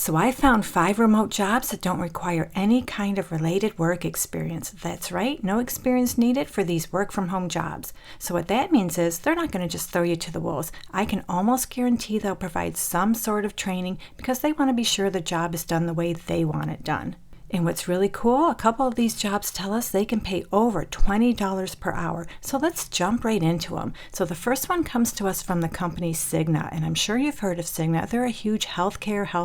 So I found 5 remote jobs that don't require any kind of related work experience. That's right, no experience needed for these work-from-home jobs. So what that means is they're not going to just throw you to the wolves. I can almost guarantee they'll provide some sort of training because they want to be sure the job is done the way they want it done. And what's really cool, a couple of these jobs tell us they can pay over $20 per hour. So let's jump right into them. So the first one comes to us from the company Cigna, and I'm sure you've heard of Cigna. They're a huge health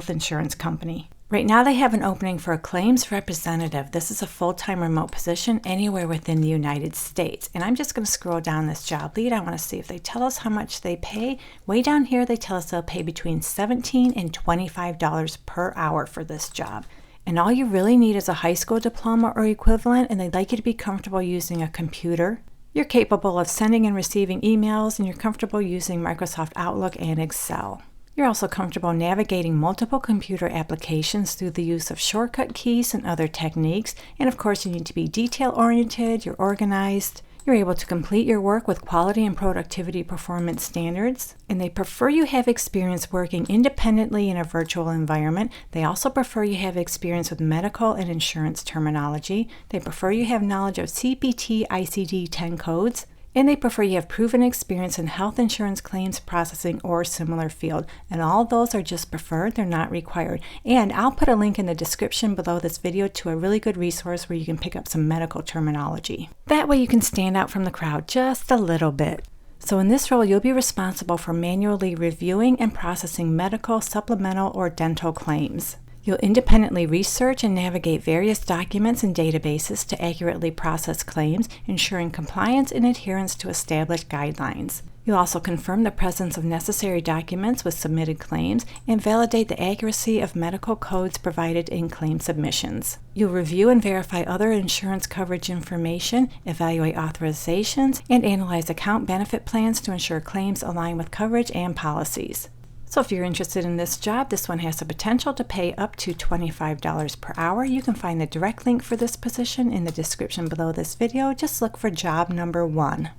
insurance company. Right now they have an opening for a claims representative. This is a full-time remote position anywhere within the United States. And I'm just going to scroll down this job lead. I want to see if they tell us how much they pay. Way down here they tell us they'll pay between $17 and $25 per hour for this job. And all you really need is a high school diploma or equivalent, and they'd like you to be comfortable using a computer. You're capable of sending and receiving emails, and you're comfortable using Microsoft Outlook and Excel. You're also comfortable navigating multiple computer applications through the use of shortcut keys and other techniques. And of course, you need to be detail-oriented, you're organized. You're able to complete your work with quality and productivity performance standards, and they prefer you have experience working independently in a virtual environment. They also prefer you have experience with medical and insurance terminology. They prefer you have knowledge of CPT ICD-10 codes, and they prefer you have proven experience in health insurance claims processing or similar field. And all those are just preferred, they're not required. And I'll put a link in the description below this video to a really good resource where you can pick up some medical terminology. That way you can stand out from the crowd just a little bit. So in this role, you'll be responsible for manually reviewing and processing medical, supplemental, or dental claims. You'll independently research and navigate various documents and databases to accurately process claims, ensuring compliance and adherence to established guidelines. You'll also confirm the presence of necessary documents with submitted claims and validate the accuracy of medical codes provided in claim submissions. You'll review and verify other insurance coverage information, evaluate authorizations, and analyze account benefit plans to ensure claims align with coverage and policies. So if you're interested in this job, this one has the potential to pay up to $25 per hour. You can find the direct link for this position in the description below this video. Just look for job number 1.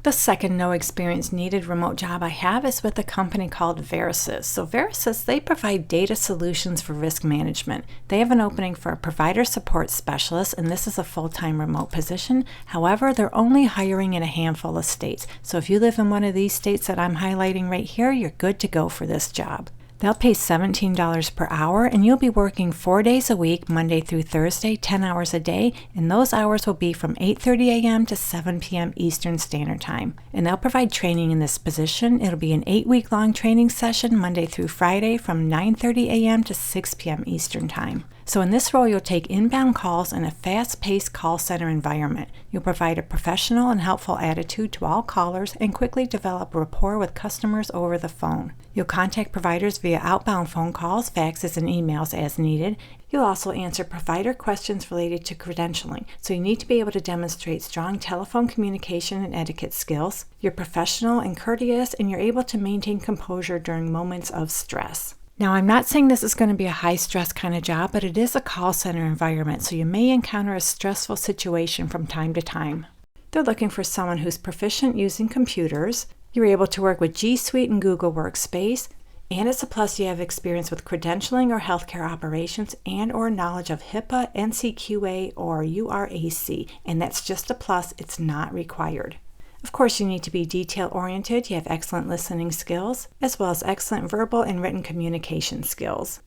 The second no experience needed remote job I have is with a company called Verisys. So Verisys, they provide data solutions for risk management. They have an opening for a provider support specialist, and this is a full-time remote position. However, they're only hiring in a handful of states. So if you live in one of these states that I'm highlighting right here, you're good to go for this job. They'll pay $17 per hour, and you'll be working 4 days a week, Monday through Thursday, 10 hours a day, and those hours will be from 8:30 a.m. to 7 p.m. Eastern Standard Time. And they'll provide training in this position. It'll be an 8-week-long training session, Monday through Friday, from 9:30 a.m. to 6 p.m. Eastern Time. So in this role, you'll take inbound calls in a fast-paced call center environment. You'll provide a professional and helpful attitude to all callers and quickly develop rapport with customers over the phone. You'll contact providers via outbound phone calls, faxes, and emails as needed. You'll also answer provider questions related to credentialing, so you need to be able to demonstrate strong telephone communication and etiquette skills. You're professional and courteous, and you're able to maintain composure during moments of stress. Now, I'm not saying this is going to be a high-stress kind of job, but it is a call center environment, so you may encounter a stressful situation from time to time. They're looking for someone who's proficient using computers. You're able to work with G Suite and Google Workspace, and it's a plus you have experience with credentialing or healthcare operations and or knowledge of HIPAA, NCQA, or URAC, and that's just a plus, it's not required. Of course, you need to be detail-oriented, you have excellent listening skills, as well as excellent verbal and written communication skills.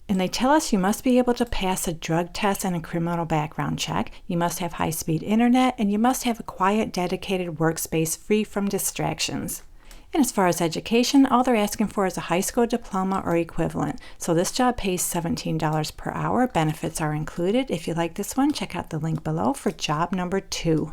And they tell us you must be able to pass a drug test and a criminal background check, you must have high-speed internet, and you must have a quiet, dedicated workspace free from distractions. And as far as education, all they're asking for is a high school diploma or equivalent. So this job pays $17 per hour. Benefits are included. If you like this one, check out the link below for job number 2.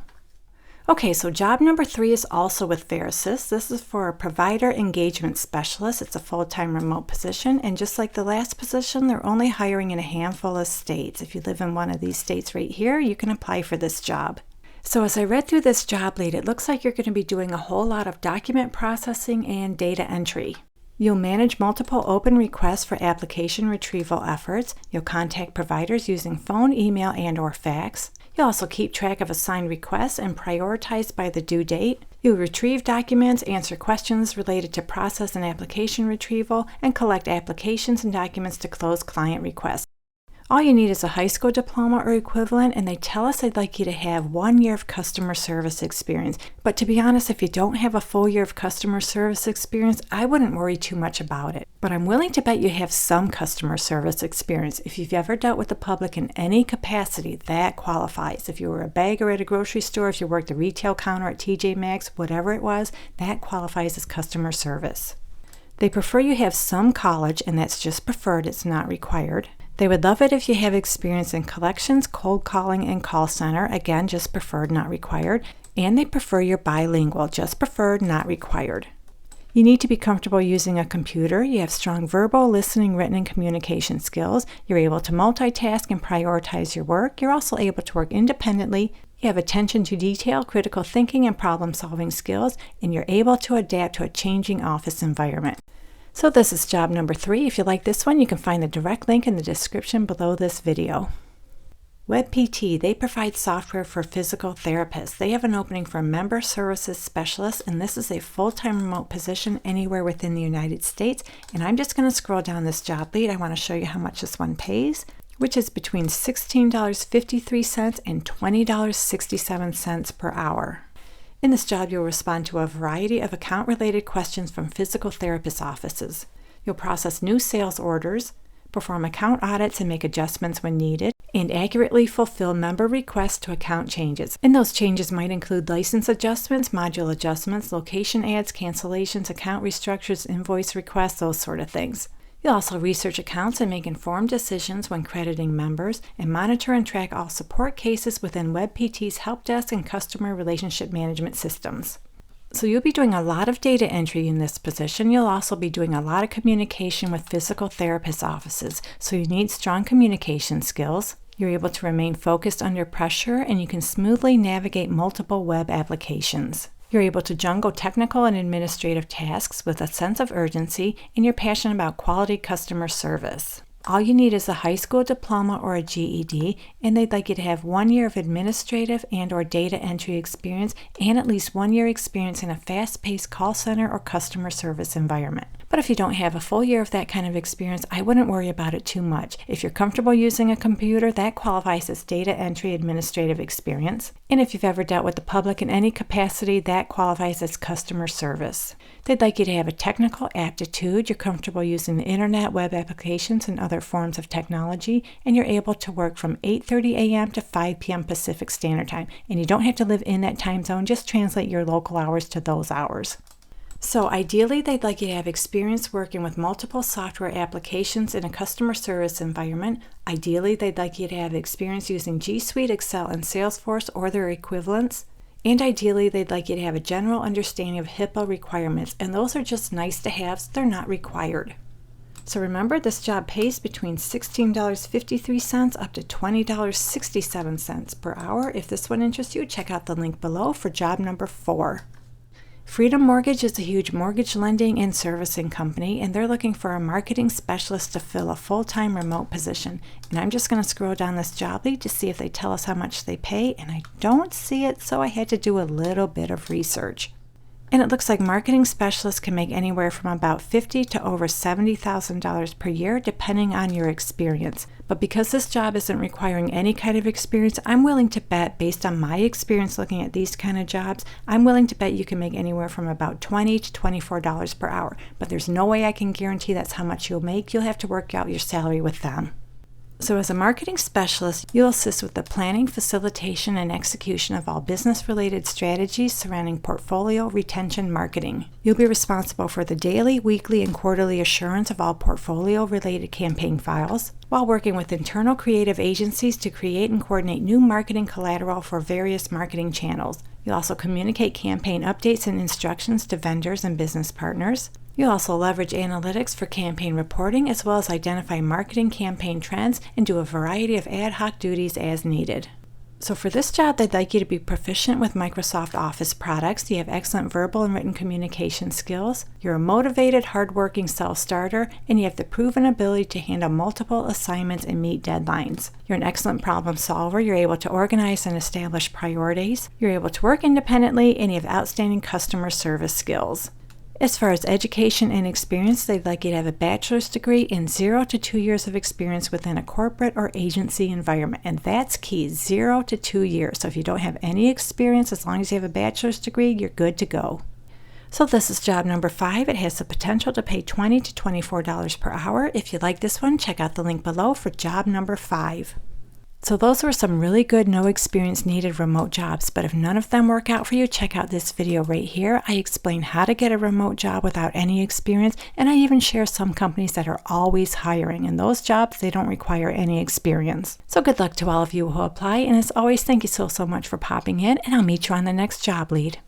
Okay, so job number 3 is also with Verisys. This is for a provider engagement specialist. It's a full-time remote position, and just like the last position, they're only hiring in a handful of states. If you live in one of these states right here, you can apply for this job. So as I read through this job lead, it looks like you're going to be doing a whole lot of document processing and data entry. You'll manage multiple open requests for application retrieval efforts. You'll contact providers using phone, email, and/or fax. You'll also keep track of assigned requests and prioritize by the due date. You'll retrieve documents, answer questions related to process and application retrieval, and collect applications and documents to close client requests. All you need is a high school diploma or equivalent, and they tell us they'd like you to have 1 year of customer service experience. But to be honest, if you don't have a full year of customer service experience, I wouldn't worry too much about it. But I'm willing to bet you have some customer service experience. If you've ever dealt with the public in any capacity, that qualifies. If you were a bagger at a grocery store, if you worked the retail counter at TJ Maxx, whatever it was, that qualifies as customer service. They prefer you have some college, and that's just preferred, it's not required. They would love it if you have experience in collections, cold calling, and call center. Again, just preferred, not required. And they prefer you're bilingual, just preferred, not required. You need to be comfortable using a computer. You have strong verbal, listening, written, and communication skills. You're able to multitask and prioritize your work. You're also able to work independently. You have attention to detail, critical thinking, and problem-solving skills. And you're able to adapt to a changing office environment. So this is job number 3. If you like this one, you can find the direct link in the description below this video. WebPT, they provide software for physical therapists. They have an opening for a member services specialist, and this is a full-time remote position anywhere within the United States. And I'm just going to scroll down this job lead. I want to show you how much this one pays, which is between $16.53 and $20.67 per hour. In this job, you'll respond to a variety of account-related questions from physical therapist offices. You'll process new sales orders, perform account audits and make adjustments when needed, and accurately fulfill member requests to account changes. And those changes might include license adjustments, module adjustments, location adds, cancellations, account restructures, invoice requests, those sort of things. You'll also research accounts and make informed decisions when crediting members, and monitor and track all support cases within WebPT's help desk and customer relationship management systems. So you'll be doing a lot of data entry in this position. You'll also be doing a lot of communication with physical therapist offices, so you need strong communication skills. You're able to remain focused under pressure, and you can smoothly navigate multiple web applications. You're able to juggle technical and administrative tasks with a sense of urgency, and you're passionate about quality customer service. All you need is a high school diploma or a GED, and they'd like you to have 1 year of administrative and/or data entry experience and at least 1 year experience in a fast-paced call center or customer service environment. But if you don't have a full year of that kind of experience, I wouldn't worry about it too much. If you're comfortable using a computer, that qualifies as data entry administrative experience. And if you've ever dealt with the public in any capacity, that qualifies as customer service. They'd like you to have a technical aptitude. You're comfortable using the internet, web applications, and other forms of technology, and you're able to work from 8:30 a.m. to 5 p.m. Pacific Standard Time. And you don't have to live in that time zone, just translate your local hours to those hours. So ideally, they'd like you to have experience working with multiple software applications in a customer service environment. Ideally, they'd like you to have experience using G Suite, Excel, and Salesforce or their equivalents. And ideally, they'd like you to have a general understanding of HIPAA requirements, and those are just nice to have, so they're not required. So remember, this job pays between $16.53 up to $20.67 per hour. If this one interests you, check out the link below for job number 4. Freedom Mortgage is a huge mortgage lending and servicing company, and they're looking for a marketing specialist to fill a full-time remote position. And I'm just going to scroll down this job lead to see if they tell us how much they pay, and I don't see it, so I had to do a little bit of research. And it looks like marketing specialists can make anywhere from about $50,000 to over $70,000 per year, depending on your experience. But because this job isn't requiring any kind of experience, I'm willing to bet, based on my experience looking at these kind of jobs, I'm willing to bet you can make anywhere from about $20 to $24 per hour. But there's no way I can guarantee that's how much you'll make. You'll have to work out your salary with them. So as a marketing specialist, you'll assist with the planning, facilitation, and execution of all business-related strategies surrounding portfolio retention marketing. You'll be responsible for the daily, weekly, and quarterly assurance of all portfolio-related campaign files, while working with internal creative agencies to create and coordinate new marketing collateral for various marketing channels. You'll also communicate campaign updates and instructions to vendors and business partners. You'll also leverage analytics for campaign reporting, as well as identify marketing campaign trends and do a variety of ad hoc duties as needed. So for this job, they'd like you to be proficient with Microsoft Office products. You have excellent verbal and written communication skills. You're a motivated, hardworking self-starter, and you have the proven ability to handle multiple assignments and meet deadlines. You're an excellent problem solver. You're able to organize and establish priorities. You're able to work independently, and you have outstanding customer service skills. As far as education and experience, they'd like you to have a bachelor's degree and 0 to 2 years of experience within a corporate or agency environment. And that's key, 0 to 2 years. So if you don't have any experience, as long as you have a bachelor's degree, you're good to go. So this is job number 5. It has the potential to pay $20 to $24 per hour. If you like this one, check out the link below for job number 5. So those were some really good no experience needed remote jobs, but if none of them work out for you, check out this video right here. I explain how to get a remote job without any experience, and I even share some companies that are always hiring, and those jobs, they don't require any experience. So good luck to all of you who apply, and as always, thank you so much for popping in, and I'll meet you on the next job lead.